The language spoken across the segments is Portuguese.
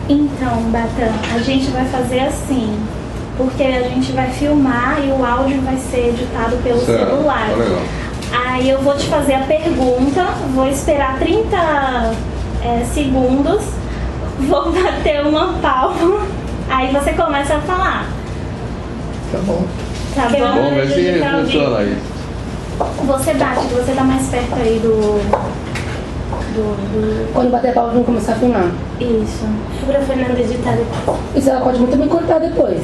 Então, Batan, a gente vai fazer assim, porque a gente vai filmar e o áudio vai ser editado pelo celular. Tá legal. Aí eu vou te fazer a pergunta, vou esperar 30 segundos, vou bater uma palma, aí você começa a falar. Tá bom. Tá bom? Vamos ver se funciona isso. Você bate, que você tá mais perto aí do... Quando bater a palma, vamos começar a filmar. Isso. Pra Fernanda editar depois. Isso ela pode muito bem cortar depois.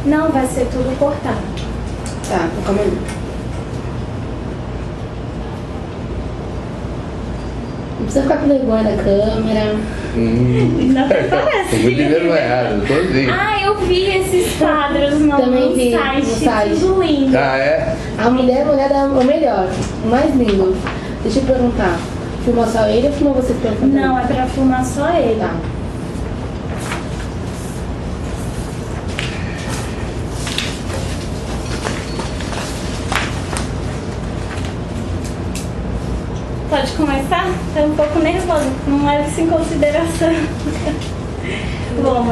Não, vai ser tudo cortado. Tá, então calma aí. Não precisa ficar com vergonha da câmera. Não parece. Tô muito envergonhado, tô assim. Ah, eu vi esses quadros no Também vi site, no tudo lindo. Ah, é? A mulher é o melhor, o mais lindo. Deixa eu perguntar. Filma só ele ou filma você perguntando? Não, é pra filmar só ele. Tá. Pode começar? Tô um pouco nervosa, não leve isso em consideração. Bom,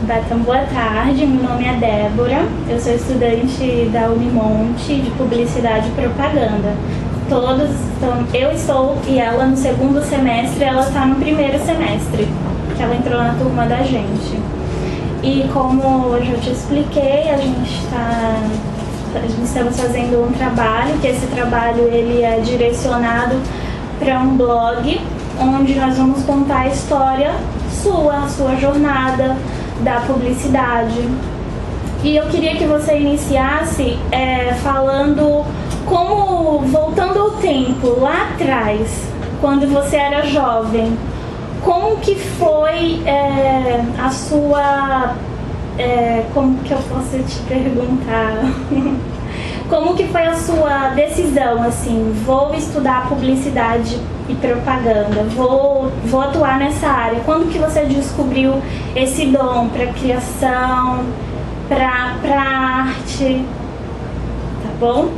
Batan, boa tarde, meu nome é Débora, eu sou estudante da Unimonte de Publicidade e Propaganda. Eu estou e ela no segundo semestre, ela está no primeiro semestre, que ela entrou na turma da gente. E como eu já te expliquei, estamos fazendo um trabalho, que esse trabalho ele é direcionado para um blog, onde nós vamos contar a história a sua jornada da publicidade. E eu queria que você iniciasse falando voltando ao tempo, lá atrás, quando você era jovem, como que foi a sua... como que eu posso te perguntar? Como que foi a sua decisão, assim, vou estudar publicidade e propaganda, vou atuar nessa área? Quando que você descobriu esse dom para criação, para arte? Tá bom?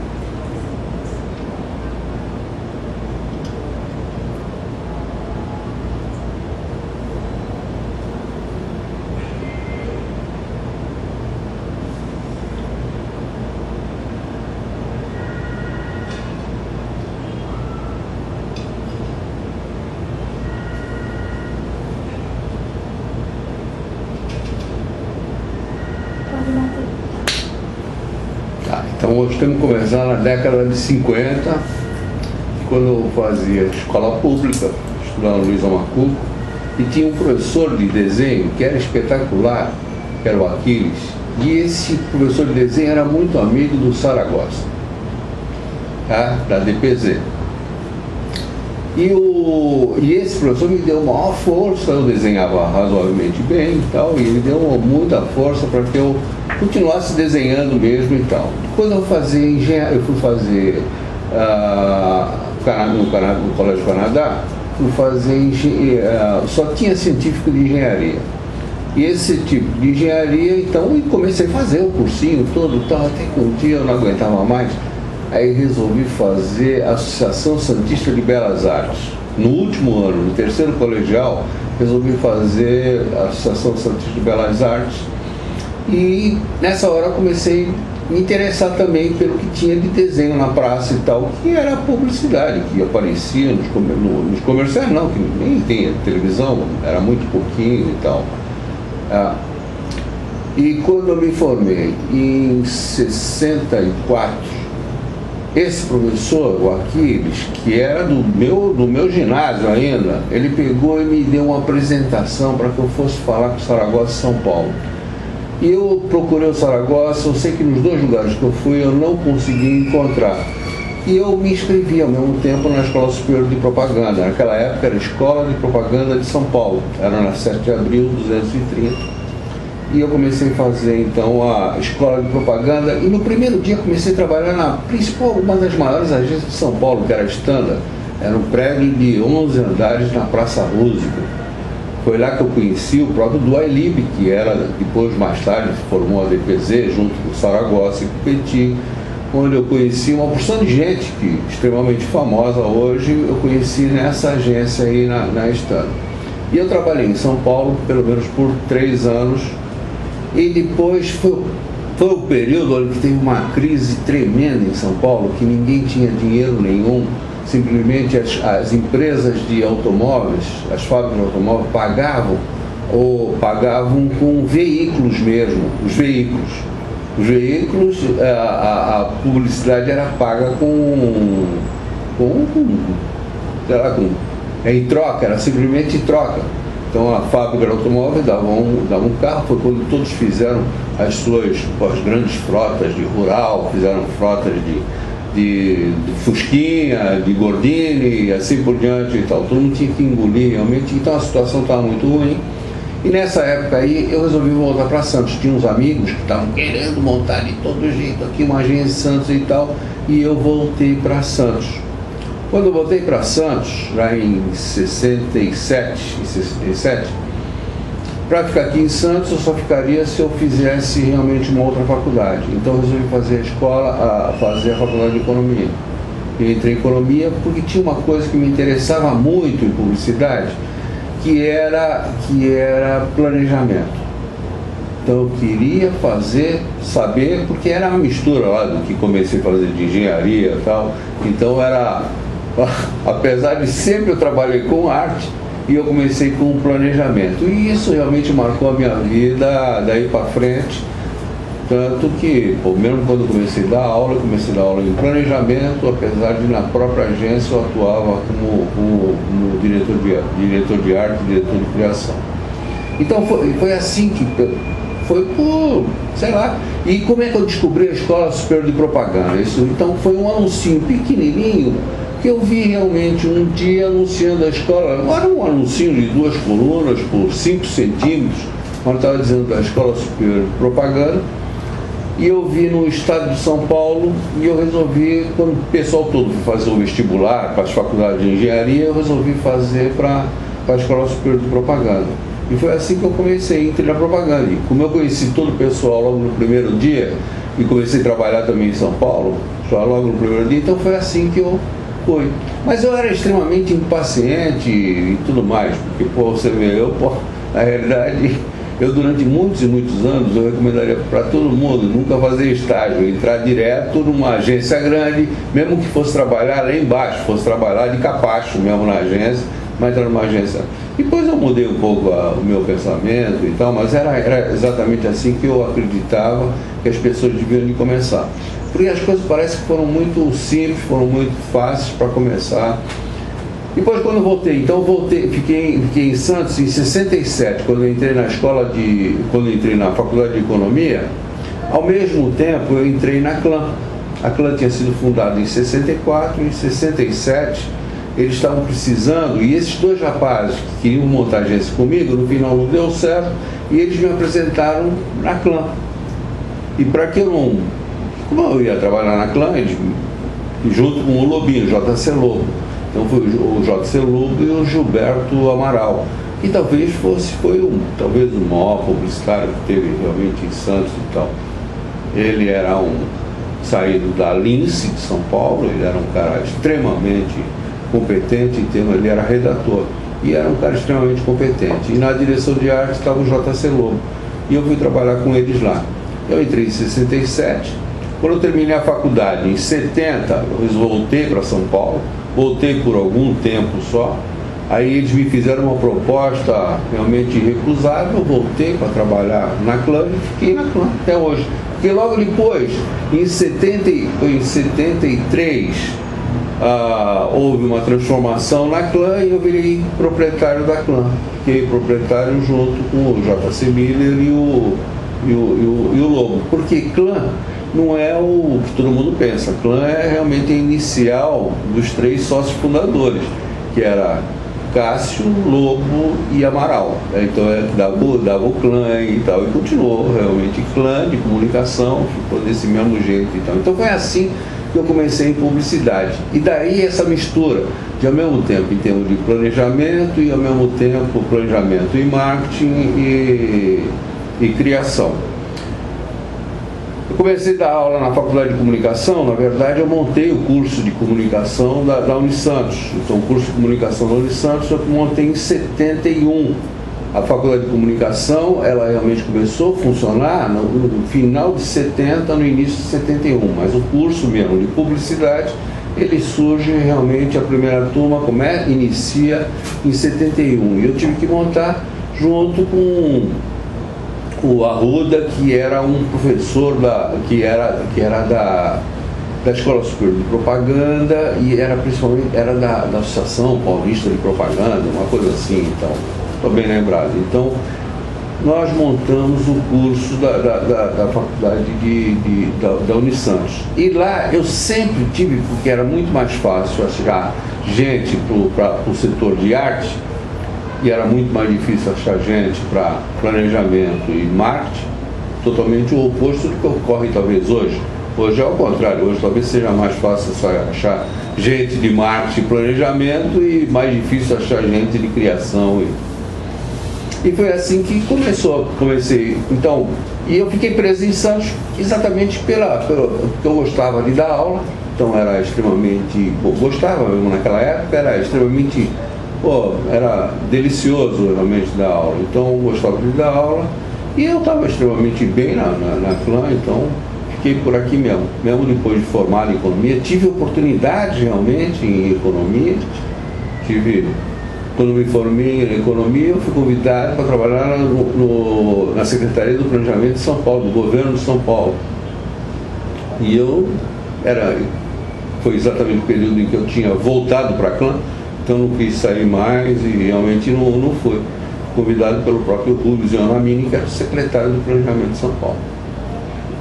Tá, então hoje temos que começar na década de 50, quando eu fazia escola pública, estudando no Luiz Amacuco, e tinha um professor de desenho que era espetacular, que era o Aquiles, e esse professor de desenho era muito amigo do Saragossa, tá? Da DPZ. E esse professor me deu maior força, eu desenhava razoavelmente bem e tal, e ele deu muita força para que eu continuasse desenhando mesmo e tal. Quando eu fazia engenharia, eu fui fazer no Colégio Canadá, fui fazer só tinha científico de engenharia. E esse tipo de engenharia, então, e comecei a fazer o cursinho todo e tal, até que um dia eu não aguentava mais. Aí resolvi fazer a Associação Santista de Belas Artes. No último ano, no terceiro colegial, resolvi fazer a Associação Santista de Belas Artes. E nessa hora comecei a me interessar também pelo que tinha de desenho na praça e tal, que era a publicidade, que aparecia nos comerciais, não, que nem tinha televisão, era muito pouquinho e tal. E quando eu me formei em 64, esse professor, o Aquiles, que era do meu ginásio ainda, ele pegou e me deu uma apresentação para que eu fosse falar com o Saragossa em São Paulo. E eu procurei o Saragossa, eu sei que nos dois lugares que eu fui eu não consegui encontrar. E eu me inscrevi ao mesmo tempo na Escola Superior de Propaganda. Naquela época era a Escola de Propaganda de São Paulo, era na 7 de abril, 230. E eu comecei a fazer então a escola de propaganda, e no primeiro dia comecei a trabalhar na principal, uma das maiores agências de São Paulo, que era a Standard. Era um prédio de 11 andares na Praça Roosevelt. Foi lá que eu conheci o próprio Duailib, que era, depois, mais tarde, formou a DPZ junto com o Saragossa e com o Petit. onde eu conheci uma porção de gente que extremamente famosa hoje, eu conheci nessa agência aí na Estado. E eu trabalhei em São Paulo pelo menos por 3 anos, e depois foi o período onde teve uma crise tremenda em São Paulo, que ninguém tinha dinheiro nenhum, simplesmente as empresas de automóveis, as fábricas de automóveis pagavam com veículos mesmo, os veículos, a publicidade era paga em troca, era simplesmente em troca. Então a fábrica de automóveis dava um carro, foi quando todos fizeram as grandes frotas de rural, fizeram frotas de Fusquinha, de Gordini e assim por diante e tal. Todo mundo tinha que engolir realmente, então a situação estava muito ruim. E nessa época aí eu resolvi voltar para Santos. Tinha uns amigos que estavam querendo montar de todo jeito aqui uma agência em Santos e tal, e eu voltei para Santos. Quando eu voltei para Santos, já em 67, para ficar aqui em Santos eu só ficaria se eu fizesse realmente uma outra faculdade. Então eu resolvi fazer fazer a faculdade de Economia. Eu entrei em Economia porque tinha uma coisa que me interessava muito em publicidade, que era planejamento. Então eu queria saber, porque era uma mistura lá do que comecei a fazer de engenharia e tal. Então apesar de sempre eu trabalhei com arte, e eu comecei com planejamento. E isso realmente marcou a minha vida daí para frente. Tanto que, mesmo quando eu comecei a dar aula em planejamento, apesar de na própria agência eu atuava como diretor de arte, diretor de criação. Então foi assim que foi por, sei lá. E como é que eu descobri a Escola Superior de Propaganda? Então foi um anuncinho pequenininho que eu vi realmente um dia anunciando a escola. Era um anuncinho de 2 colunas por 5 centímetros, onde estava dizendo da Escola Superior de Propaganda. E eu vi no estado de São Paulo, e eu resolvi, quando o pessoal todo foi fazer o vestibular para as faculdades de engenharia, eu resolvi fazer para a Escola Superior de Propaganda. E foi assim que eu comecei, entrei na propaganda. E como eu conheci todo o pessoal logo no primeiro dia, e comecei a trabalhar também em São Paulo, só logo no primeiro dia, então foi assim que eu fui. Mas eu era extremamente impaciente e tudo mais, porque, você vê, na realidade, eu durante muitos e muitos anos, eu recomendaria para todo mundo nunca fazer estágio, entrar direto numa agência grande, mesmo que fosse trabalhar lá embaixo, fosse trabalhar de capacho mesmo na agência, mas entrar numa agência. Depois eu mudei um pouco o meu pensamento e tal, mas era exatamente assim que eu acreditava que as pessoas deviam de começar. Porque as coisas parecem que foram muito simples, foram muito fáceis para começar. Depois quando eu voltei, fiquei em Santos em 67, quando eu entrei na faculdade de Economia. Ao mesmo tempo eu entrei na Clã. A Clã tinha sido fundada em 64, em 67 eles estavam precisando, e esses 2 rapazes que queriam montar agência comigo, no final não deu certo, e eles me apresentaram na Clã. E para que como eu ia trabalhar na Clã, junto com o Lobinho, o JC Lobo. Então foi o JC Lobo e o Gilberto Amaral, que talvez foi o maior publicitário que teve realmente em Santos e tal. Ele era saído da Lince de São Paulo, ele era um cara extremamente competente ele era redator, e era um cara extremamente competente. E na direção de arte estava o JC Lobo, e eu fui trabalhar com eles lá. Eu entrei em 67, quando eu terminei a faculdade, em 70, eu voltei para São Paulo, voltei por algum tempo só, aí eles me fizeram uma proposta realmente irrecusável, eu voltei para trabalhar na Clã e fiquei na Clã até hoje. Porque logo depois, em 73, houve uma transformação na Clã e eu virei proprietário da Clã. Fiquei proprietário junto com o JC Miller e o Lobo. Porque Clã não é o que todo mundo pensa. Clã é realmente a inicial dos 3 sócios fundadores, que era Cássio, Lobo e Amaral. Então dava o Clã e tal. E continuou realmente Clã de comunicação, ficou desse mesmo jeito e tal. Então foi assim que eu comecei em publicidade. E daí essa mistura de, ao mesmo tempo, em termos de planejamento e ao mesmo tempo planejamento e marketing e criação. Eu comecei a dar aula na Faculdade de Comunicação. Na verdade, eu montei o curso de comunicação da Unisantos. Então, o curso de comunicação da Unisantos eu montei em 71. A Faculdade de Comunicação, ela realmente começou a funcionar no final de 70, no início de 71. Mas o curso mesmo de publicidade, ele surge realmente, a primeira turma inicia em 71. E eu tive que montar junto com o Arruda, que era um professor que era da Escola Superior de Propaganda e era principalmente da Associação Paulista de Propaganda, uma coisa assim, então, estou bem lembrado. Então, nós montamos o curso da faculdade da Unisantos. E lá eu sempre tive, porque era muito mais fácil achar gente para o setor de arte, e era muito mais difícil achar gente para planejamento e marketing, totalmente o oposto do que ocorre talvez hoje. Hoje é ao contrário, hoje talvez seja mais fácil achar gente de marketing e planejamento e mais difícil achar gente de criação. E foi assim que comecei. Então, e eu fiquei preso em Santos exatamente porque eu gostava de dar aula, então era extremamente, gostava mesmo naquela época, era extremamente, era delicioso realmente dar aula, então eu gostava de dar aula e eu estava extremamente bem na CLAN, então fiquei por aqui mesmo depois de formado em economia, tive oportunidade realmente em economia, quando me formei em economia, eu fui convidado para trabalhar na Secretaria do Planejamento de São Paulo, do governo de São Paulo. E foi exatamente o período em que eu tinha voltado para a CLAN, então não quis sair mais e realmente não fui. Convidado pelo próprio Rubio Zanamini, que era o secretário do Planejamento de São Paulo.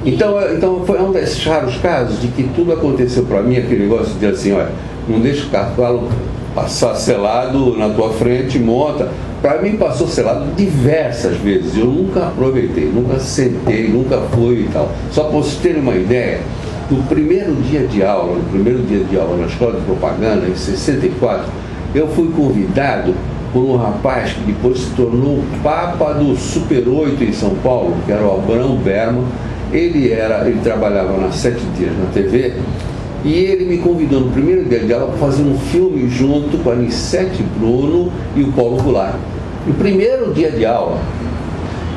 Então foi um desses raros casos de que tudo aconteceu para mim, aquele negócio de assim, olha, não deixa o cavalo passar selado na tua frente, monta. Para mim passou selado diversas vezes, eu nunca aproveitei, nunca sentei, nunca fui e tal. Só para vocês terem uma ideia, no primeiro dia de aula na Escola de Propaganda, em 64, eu fui convidado por um rapaz que depois se tornou o Papa do Super 8 em São Paulo, que era o Abrão Berman. Ele trabalhava na 7 Dias na TV, e ele me convidou no primeiro dia de aula para fazer um filme junto com a Anissete Bruno e o Paulo Goulart. No primeiro dia de aula.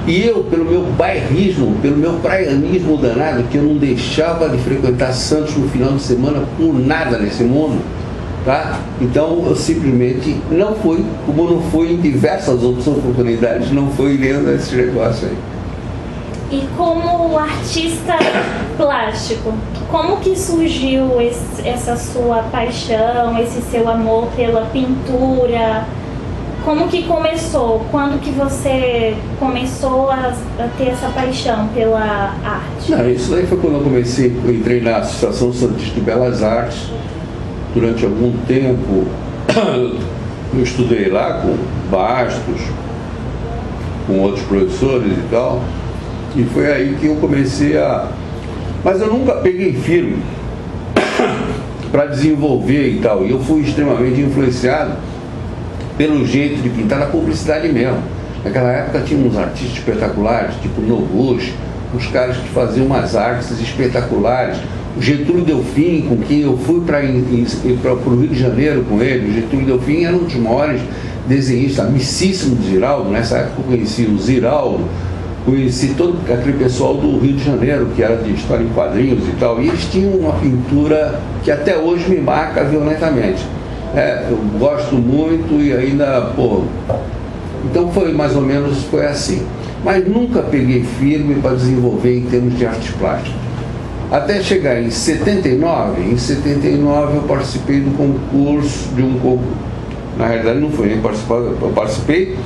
E eu, pelo meu bairrismo, pelo meu praianismo danado, que eu não deixava de frequentar Santos no final de semana por nada nesse mundo, tá? Então eu simplesmente não fui, como não fui em diversas outras oportunidades, não fui lendo esse negócio aí. E como artista plástico, como que surgiu essa sua paixão, esse seu amor pela pintura? Como que começou? Quando que você começou a ter essa paixão pela arte? Não, isso daí foi quando eu entrei na Associação Santista de Belas Artes. Durante algum tempo eu estudei lá com Bastos, com outros professores e tal. E foi aí que eu comecei Mas eu nunca peguei firme para desenvolver e tal. E eu fui extremamente influenciado pelo jeito de pintar na publicidade mesmo. Naquela época tinha uns artistas espetaculares, tipo Noguchi, uns caras que faziam umas artes espetaculares. O Getúlio Delfim, com quem eu fui para o Rio de Janeiro com ele. O Getúlio Delfim era um dos maiores desenhistas, amicíssimo do Ziraldo. Nessa época eu conheci o Ziraldo, conheci todo aquele pessoal do Rio de Janeiro, que era de história em quadrinhos e tal, e eles tinham uma pintura que até hoje me marca violentamente. Eu gosto muito e ainda, então foi mais ou menos assim. Mas nunca peguei firme para desenvolver em termos de artes plásticas. Até chegar em 79, eu participei do concurso, na realidade não foi nem participar, eu participei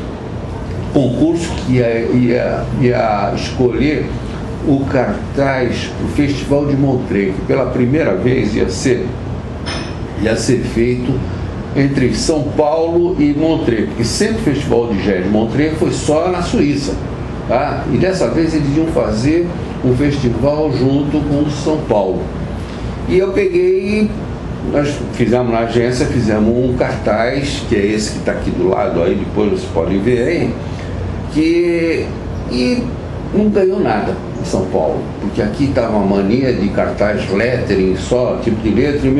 concurso que ia escolher o cartaz do Festival de Montreux, que pela primeira vez ia ser feito entre São Paulo e Montreux, porque sempre o Festival de Jazz de Montreux foi só na Suíça, tá? E dessa vez eles iam fazer um festival junto com o São Paulo. E eu peguei, nós fizemos na agência, fizemos um cartaz, que é esse que está aqui do lado aí, depois vocês podem ver aí, e não ganhou nada em São Paulo, porque aqui estava uma mania de cartaz lettering, só tipo de letra, e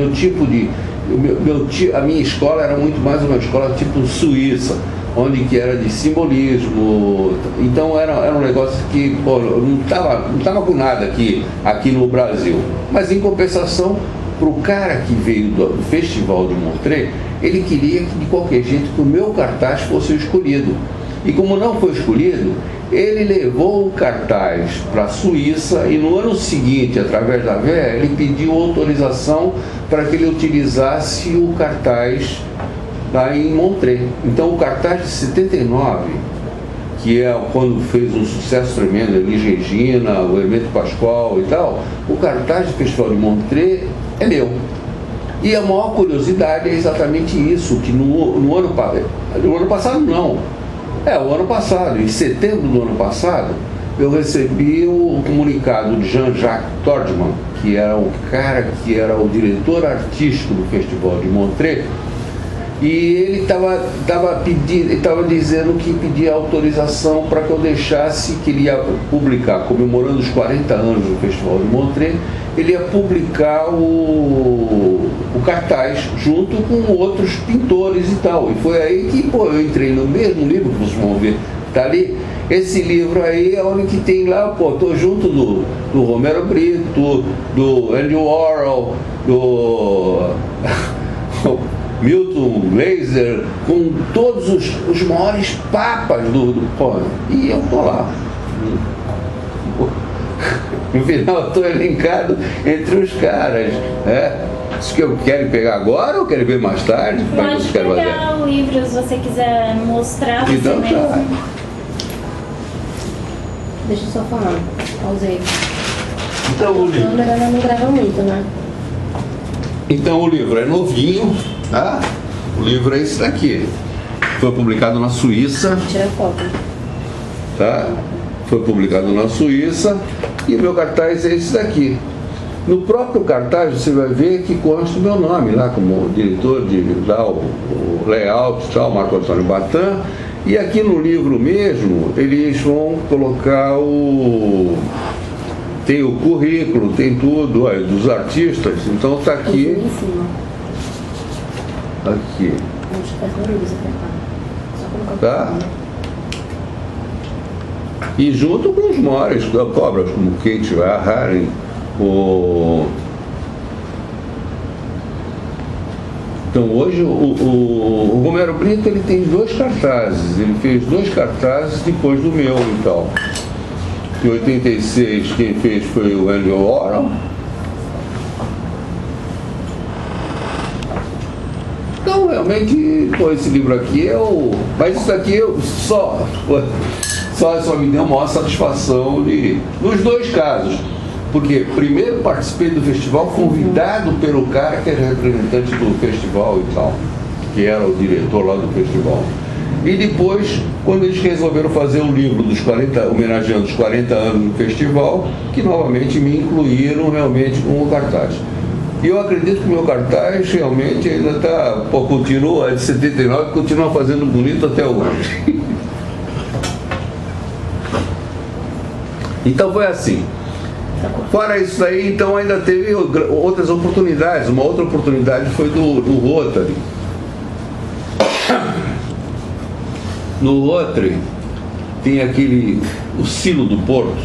a minha escola era muito mais uma escola tipo suíça, onde que era de simbolismo. Então era um negócio que não tava com nada aqui no Brasil. Mas em compensação, para o cara que veio do Festival de Montreux, ele queria que de qualquer jeito que o meu cartaz fosse escolhido. E como não foi escolhido, ele levou o cartaz para a Suíça e no ano seguinte, através da VEA, ele pediu autorização para que ele utilizasse o cartaz lá em Montreux. Então o cartaz de 79, que é quando fez um sucesso tremendo, Elis Regina, o Hermeto Pascoal e tal, o cartaz do Festival de Montreux é meu. E a maior curiosidade é exatamente isso, que no ano passado não. O ano passado, em setembro do ano passado, eu recebi o comunicado de Jean-Jacques Tordman, que era o cara que era o diretor artístico do Festival de Montreux, e ele estava dizendo que pedia autorização para que eu deixasse, que ele ia publicar, comemorando os 40 anos do Festival de Montreux, ele ia publicar o cartaz junto com outros pintores e tal. E foi aí que eu entrei no mesmo livro que vocês vão ver, tá ali. Esse livro aí é onde que tem lá, tô junto do Romero Brito, do Andy Warhol, do Milton Glaser, com todos os maiores papas e eu tô lá. No final eu estou elencado entre os caras. Isso que eu quero pegar agora ou quero ver mais tarde? Pode pegar o livro se você quiser mostrar. Então tá. Deixa eu só falar. Pausei. Então o livro. A câmera não grava muito, né? Então o livro é novinho, tá? O livro é esse daqui. Foi publicado na Suíça. Tira foto. Tá? Foi publicado na Suíça e o meu cartaz é esse daqui. No próprio cartaz você vai ver que consta o meu nome lá como diretor de lá, o layout, tal, Marco Antônio Batan. E aqui no livro mesmo eles vão colocar tem o currículo, tem tudo dos artistas. Então está aqui. Aqui. Tá? E junto com os maiores cobras, como Kate Haring, Então hoje o Romero Brito ele tem 2 cartazes, ele fez 2 cartazes depois do meu, então. Em 86 quem fez foi o Andy Warhol. Então realmente, esse livro aqui é mas isso aqui só me deu maior satisfação nos 2 casos. Porque primeiro participei do festival convidado pelo cara que era representante do festival e tal, que era o diretor lá do festival. E depois, quando eles resolveram fazer o livro homenageando os 40 anos do festival, que novamente me incluíram realmente com o cartaz. E eu acredito que o meu cartaz realmente ainda continua, é de 79, continua fazendo bonito até hoje. Então foi assim. Fora isso daí, então ainda teve outras oportunidades. Uma outra oportunidade foi do Rotary. No Rotary tem o Silo do Porto.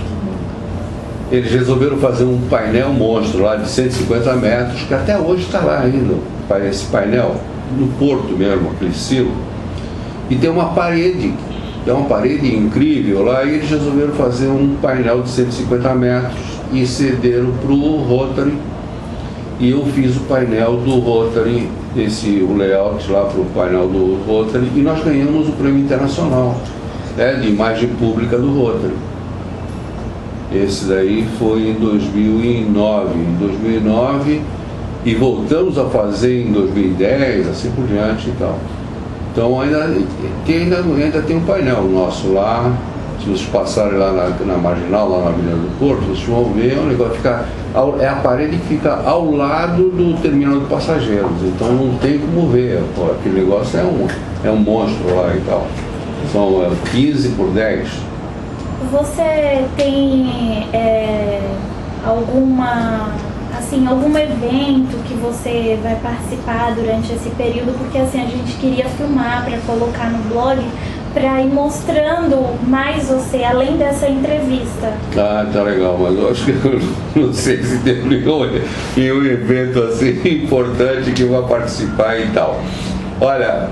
Eles resolveram fazer um painel monstro lá de 150 metros, que até hoje está lá ainda, esse painel, no Porto mesmo, aquele silo. E tem uma parede incrível lá, e eles resolveram fazer um painel de 150 metros e cederam para o Rotary, e eu fiz o painel do Rotary, o layout lá para o painel do Rotary, e nós ganhamos o prêmio internacional de imagem pública do Rotary. Esse daí foi em 2009, e voltamos a fazer em 2010, assim por diante e tal. Então ainda tem um painel nosso lá. Se vocês passarem lá na Marginal, lá na Avenida do Porto, vocês vão ver, o negócio é a parede que fica ao lado do terminal de passageiros, então não tem como ver, aquele negócio é um monstro lá e tal. São 15 por 10, Você tem algum evento que você vai participar durante esse período? Porque assim, a gente queria filmar para colocar no blog, para ir mostrando mais você, além dessa entrevista. Ah, tá legal, mas eu acho que eu não sei se tem em um evento assim importante que eu vou participar e tal. Olha,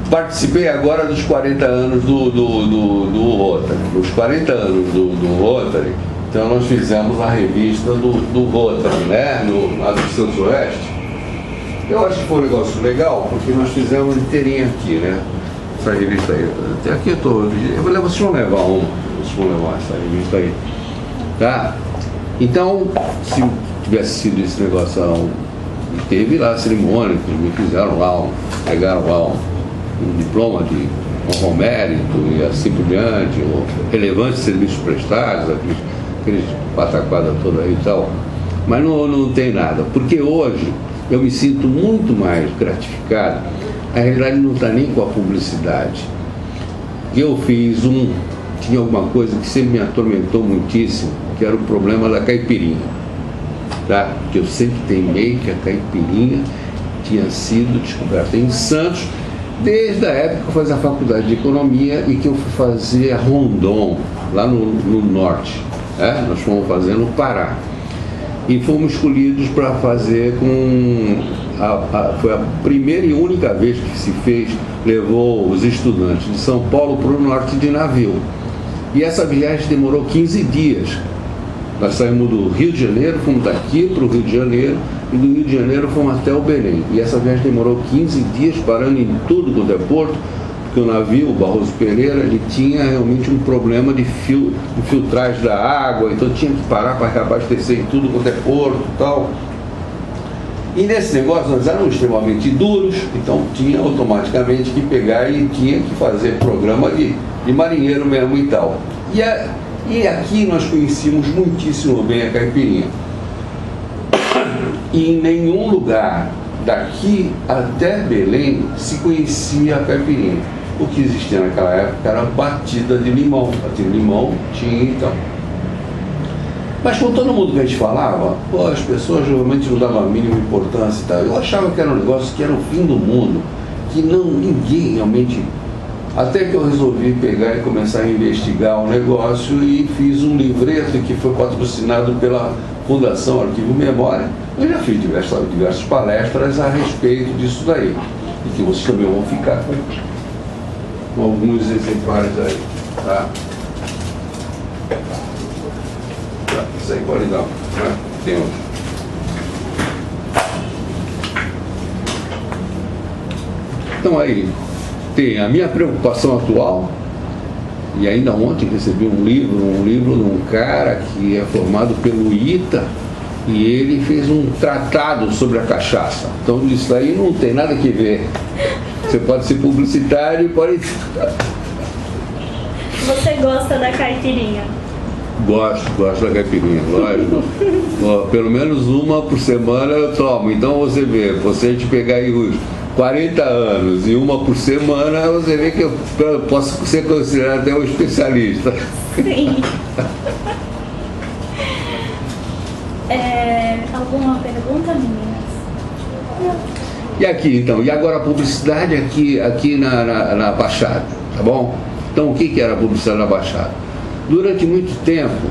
participei agora dos 40 anos do Rotary. Dos 40 anos do Rotary, então nós fizemos a revista do Rotary, né, na do Centro-Oeste. Eu acho que foi um negócio legal, porque nós fizemos inteirinha aqui, né, essa revista aí. Até aqui vocês vão levar essa revista aí, tá? Então, se tivesse sido esse negócio, teve lá a cerimônia, que me fizeram lá, pegaram lá um diploma de honra mérito e assim por diante, o relevante serviços prestados, aqueles pataquada toda aí e tal. Mas não tem nada, porque hoje eu me sinto muito mais gratificado. A realidade não está nem com a publicidade. Eu tinha alguma coisa que sempre me atormentou muitíssimo, que era o problema da caipirinha, tá? Porque eu sempre temei que a caipirinha tinha sido descoberta em Santos, desde a época que eu fazia a faculdade de economia e que eu fui fazer a Rondon, lá no norte, né? Nós fomos fazer no Pará. E fomos escolhidos para fazer foi a primeira e única vez que se fez, levou os estudantes de São Paulo para o norte de navio. E essa viagem demorou 15 dias. Nós saímos do Rio de Janeiro, fomos daqui para o Rio de Janeiro, e do Rio de Janeiro fomos até o Belém. E essa viagem demorou 15 dias, parando em tudo quanto é porto, porque o navio, o Barroso Pereira, ele tinha realmente um problema de filtragem da água, então tinha que parar para reabastecer em tudo quanto é porto e tal. E nesse negócio nós éramos extremamente duros, então tinha automaticamente que pegar e tinha que fazer programa de marinheiro mesmo e tal. E aqui nós conhecíamos muitíssimo bem a caipirinha. E em nenhum lugar daqui até Belém se conhecia a caipirinha. O que existia naquela época era batida de limão. Batida de limão tinha então. Mas com todo mundo que a gente falava, as pessoas realmente não davam a mínima importância e tal. Eu achava que era um negócio que era o fim do mundo, que ninguém realmente... Até que eu resolvi pegar e começar a investigar o negócio e fiz um livreto que foi patrocinado pela Fundação Arquivo Memória. Eu já fiz diversas palestras a respeito disso daí, e que vocês também vão ficar com alguns exemplares aí, tá? Isso aí pode dar, né? Tem outro. Então aí, tem a minha preocupação atual, e ainda ontem recebi um livro de um cara que é formado pelo ITA, e ele fez um tratado sobre a cachaça. Então isso aí não tem nada que ver. Você pode ser publicitário e pode... Você gosta da caipirinha? Gosto da caipirinha, lógico. Pelo menos uma por semana eu tomo. Então você vê, você a gente pegar aí os 40 anos e uma por semana, você vê que eu posso ser considerado até um especialista. Sim. Alguma pergunta, meninas? Não. E aqui então, e agora a publicidade aqui na Baixada, tá bom? Então o que era a publicidade na Baixada? Durante muito tempo,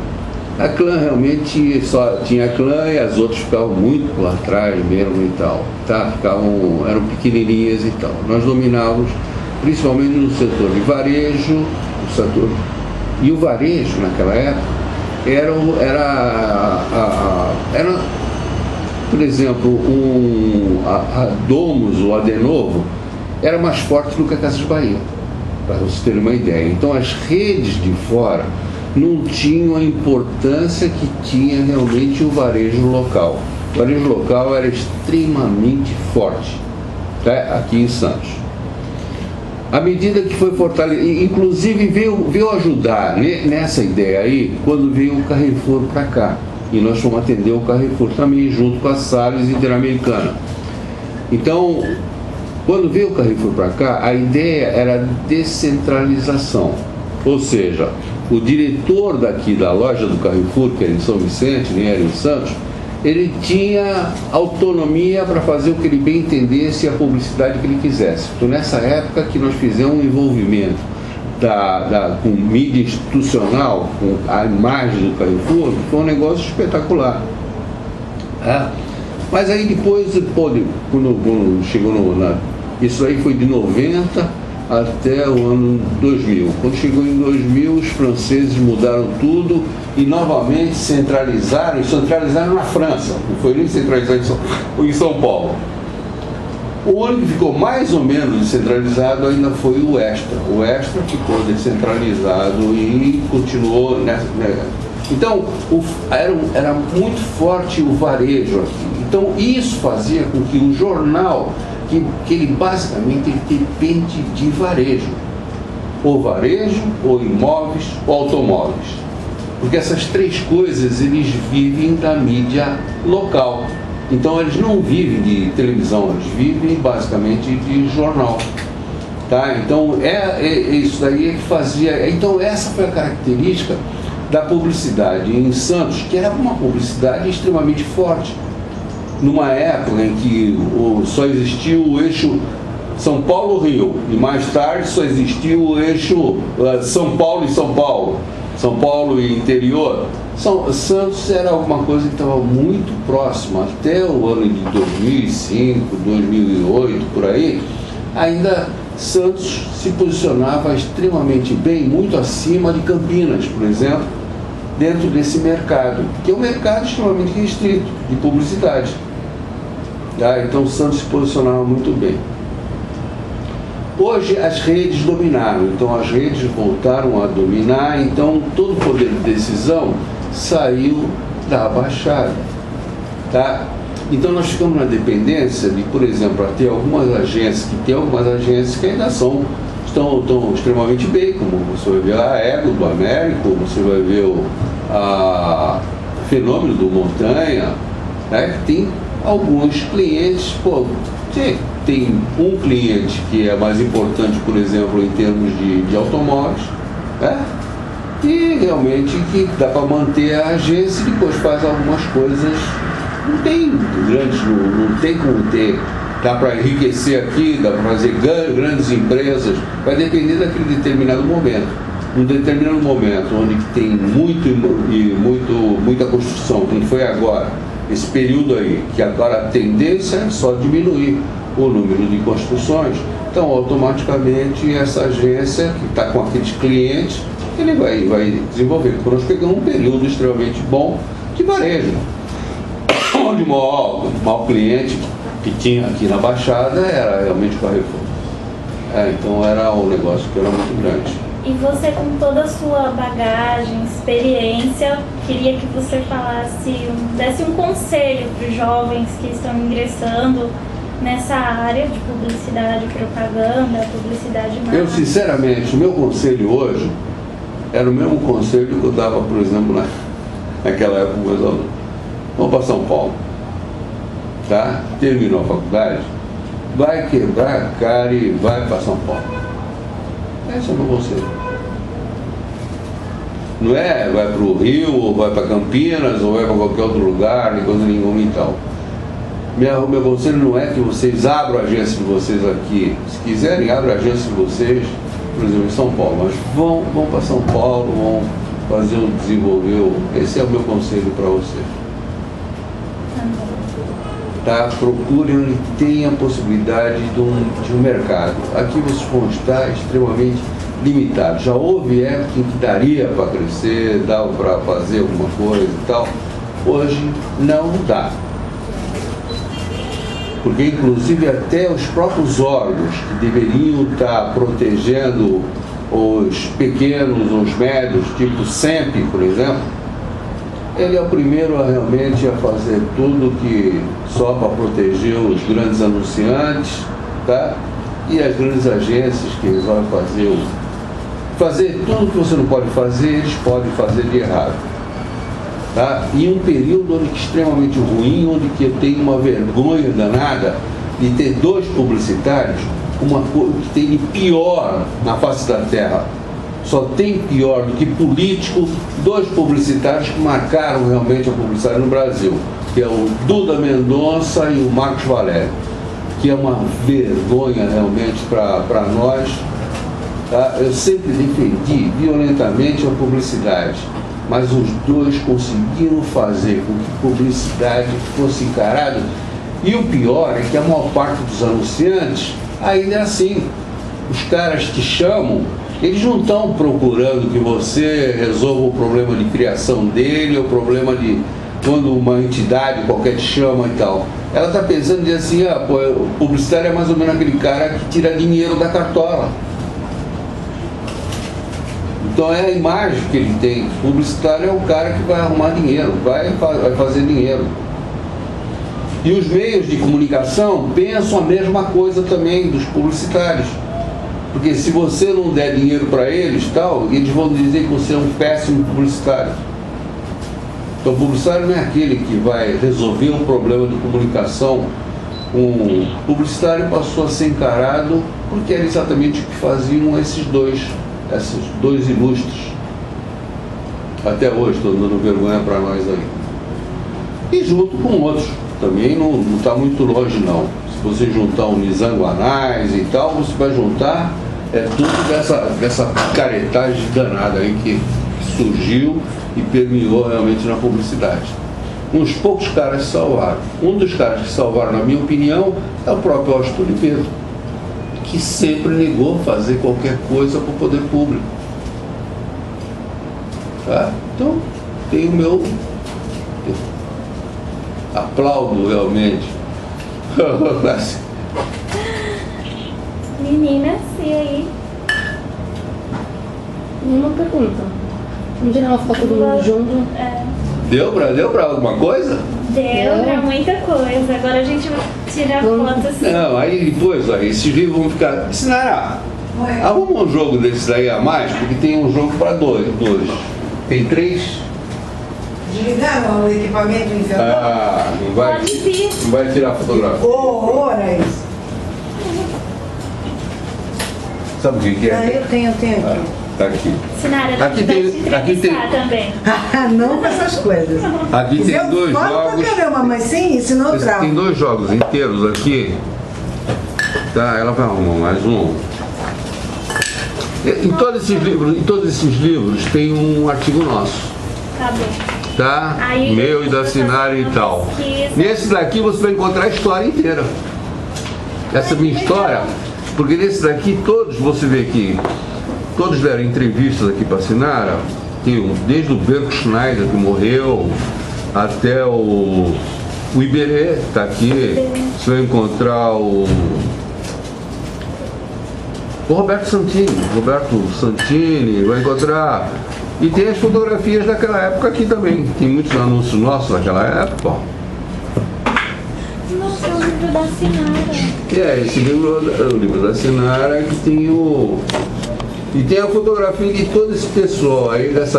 a clã realmente só tinha a clã e as outras ficavam muito lá atrás mesmo e tal, tá? Eram pequenininhas e tal. Nós dominávamos principalmente no setor de varejo, e o varejo naquela época era por exemplo, a Domus ou a De Novo era mais forte do que a Casas Bahia, para vocês terem uma ideia. Então as redes de fora não tinham a importância que tinha realmente o varejo local. O varejo local era extremamente forte, tá? Aqui em Santos. À medida que foi fortalecido, inclusive veio ajudar nessa ideia aí, quando veio o Carrefour para cá. E nós fomos atender o Carrefour também, junto com a Salles Interamericana. Então, quando veio o Carrefour para cá, a ideia era descentralização. Ou seja, o diretor daqui da loja do Carrefour, que era em São Vicente, nem era em Santos, ele tinha autonomia para fazer o que ele bem entendesse e a publicidade que ele quisesse. Então, nessa época que nós fizemos um envolvimento com mídia institucional, com a imagem do Carrefour, foi um negócio espetacular. Mas aí depois, quando chegou isso aí foi de 90 até o ano 2000. Quando chegou em 2000, os franceses mudaram tudo e novamente centralizaram na França. Não foi nem centralizado em São Paulo. O ano que ficou mais ou menos descentralizado ainda foi o Extra. O Extra ficou descentralizado e continuou nessa. Então, era muito forte o varejo aqui. Então, isso fazia com que o jornal, que ele basicamente depende de varejo. Ou varejo, ou imóveis, ou automóveis. Porque essas três coisas, eles vivem da mídia local. Então, eles não vivem de televisão, eles vivem basicamente de jornal. Tá? Então, isso daí é que fazia. Então, essa foi a característica da publicidade em Santos, que era uma publicidade extremamente forte. Numa época em que só existia o eixo São Paulo-Rio, e mais tarde só existia o eixo São Paulo e São Paulo, São Paulo e interior. Santos era alguma coisa que estava muito próxima, até o ano de 2005, 2008, por aí, ainda Santos se posicionava extremamente bem, muito acima de Campinas, por exemplo, dentro desse mercado, que é um mercado extremamente restrito de publicidade. Então Santos se posicionava muito bem. Hoje as redes dominaram, então as redes voltaram a dominar, então todo o poder de decisão saiu da Baixada. Tá? Então nós ficamos na dependência de, por exemplo, ter algumas agências, que ainda estão extremamente bem, como você vai ver a Ego do Américo, você vai ver o Fenômeno do Montanha, né? Que tem alguns clientes, tem um cliente que é mais importante, por exemplo, em termos de automóveis, né? E realmente que dá para manter a agência e depois faz algumas coisas. Não tem como ter, dá para enriquecer aqui, dá para fazer grandes empresas, vai depender daquele determinado momento. Um determinado momento onde tem muita construção, como foi agora, esse período aí, que agora a tendência é só diminuir o número de construções, então automaticamente essa agência que está com aqueles clientes, ele vai desenvolver. Então nós pegamos um período extremamente bom de varejo, onde o maior cliente que tinha aqui na Baixada era realmente o Carrefour. Então era um negócio que era muito grande. E você, com toda a sua bagagem, experiência, queria que você desse um conselho para os jovens que estão ingressando nessa área de publicidade, propaganda, publicidade marketing. Eu, sinceramente, o meu conselho hoje era o mesmo conselho que eu dava, por exemplo, naquela época com meus alunos. Vamos para São Paulo, tá? Terminou a faculdade, vai quebrar a cara e vai para São Paulo. Esse é o meu conselho. Não é vai para o Rio, ou vai para Campinas, ou vai para qualquer outro lugar, nem coisa nenhuma e tal. Meu conselho não é que vocês abram a agência de vocês aqui. Se quiserem, abram a agência de vocês, por exemplo, em São Paulo. Mas vão para São Paulo, vão desenvolver. Esse é o meu conselho para vocês. Tá? Procurem onde tenha a possibilidade de um mercado. Aqui vocês vão estar extremamente limitados. Já houve época em que daria para crescer, dava para fazer alguma coisa e tal. Hoje não dá. Porque inclusive até os próprios órgãos que deveriam estar protegendo os pequenos, os médios, tipo o SEMP, por exemplo, ele é o primeiro realmente a fazer tudo que só para proteger os grandes anunciantes, tá? E as grandes agências que eles vão fazer tudo que você não pode fazer, eles podem fazer de errado. Tá? Em um período extremamente ruim, onde que eu tenho uma vergonha danada de ter dois publicitários, uma coisa que tem de pior na face da terra, Só tem pior do que político, dois publicitários que marcaram realmente a publicidade no Brasil, que é o Duda Mendonça e o Marcos Valério, que é uma vergonha realmente para nós. Tá? Eu sempre defendi violentamente a publicidade, mas os dois conseguiram fazer com que a publicidade fosse encarada. E o pior é que a maior parte dos anunciantes ainda é assim. Os caras te chamam, eles não estão procurando que você resolva o problema de criação dele, ou o problema de quando uma entidade qualquer te chama e tal. Ela está pensando de assim, o publicitário é mais ou menos aquele cara que tira dinheiro da cartola. Então é a imagem que ele tem. O publicitário é o cara que vai arrumar dinheiro, vai fazer dinheiro. E os meios de comunicação pensam a mesma coisa também dos publicitários. Porque se você não der dinheiro para eles, tal, eles vão dizer que você é um péssimo publicitário. Então o publicitário não é aquele que vai resolver um problema de comunicação. O publicitário passou a ser encarado porque era exatamente o que faziam esses dois ilustres. Até hoje estão dando vergonha para nós aí. E junto com outros. Também não está muito longe não. Se você juntar um Nizanguanais e tal, você vai juntar tudo dessa picaretagem danada aí que surgiu e permeou realmente na publicidade. Uns poucos caras se salvaram. Um dos caras que salvaram, na minha opinião, é o próprio Austin Oliveira, que sempre negou fazer qualquer coisa para o poder público. Tá? Então, tem o meu... aplaudo realmente. Meninas, e aí? Nenhuma pergunta. Vamos tirar uma foto do mundo junto. Deu pra alguma coisa? Deu pra muita coisa. Agora a gente vai tirar foto assim. Não, aí depois, esses livros vão ficar... Sinara, arruma um jogo desse daí a mais, porque tem um jogo para dois. Tem 3? Desligaram o equipamento inferior? Não vai, Pode vir. não vai tirar fotografia. Horas. Sabe o que é? Eu tenho aqui. Tá aqui. Sinara, a Aqui gente vai tem- te aqui tem- entrevistar também. Não com essas coisas. Aqui tem Eu 2 falo jogos. pra caramba, mas sem isso não trava. Tem 2 jogos inteiros aqui. Tá, ela vai arrumar mais um. Em todos esses livros tem um artigo nosso. Tá bom. Tá? Aí, Meu e da você Sinara faz e uma tal. pesquisa. Nesse daqui você vai encontrar a história inteira. Essa minha história, porque nesse daqui todos, você vê aqui, todos deram entrevistas aqui para a Sinara, desde o Berko Schneider, que morreu, até o Iberê, está aqui. Você vai encontrar o Roberto Santini, vai encontrar. E tem as fotografias daquela época aqui também. Tem muitos anúncios nossos daquela época. Ó. Nossa, é o livro da Sinara. Esse livro é o livro da Sinara, que tem o... E tem a fotografia de todo esse pessoal aí dessa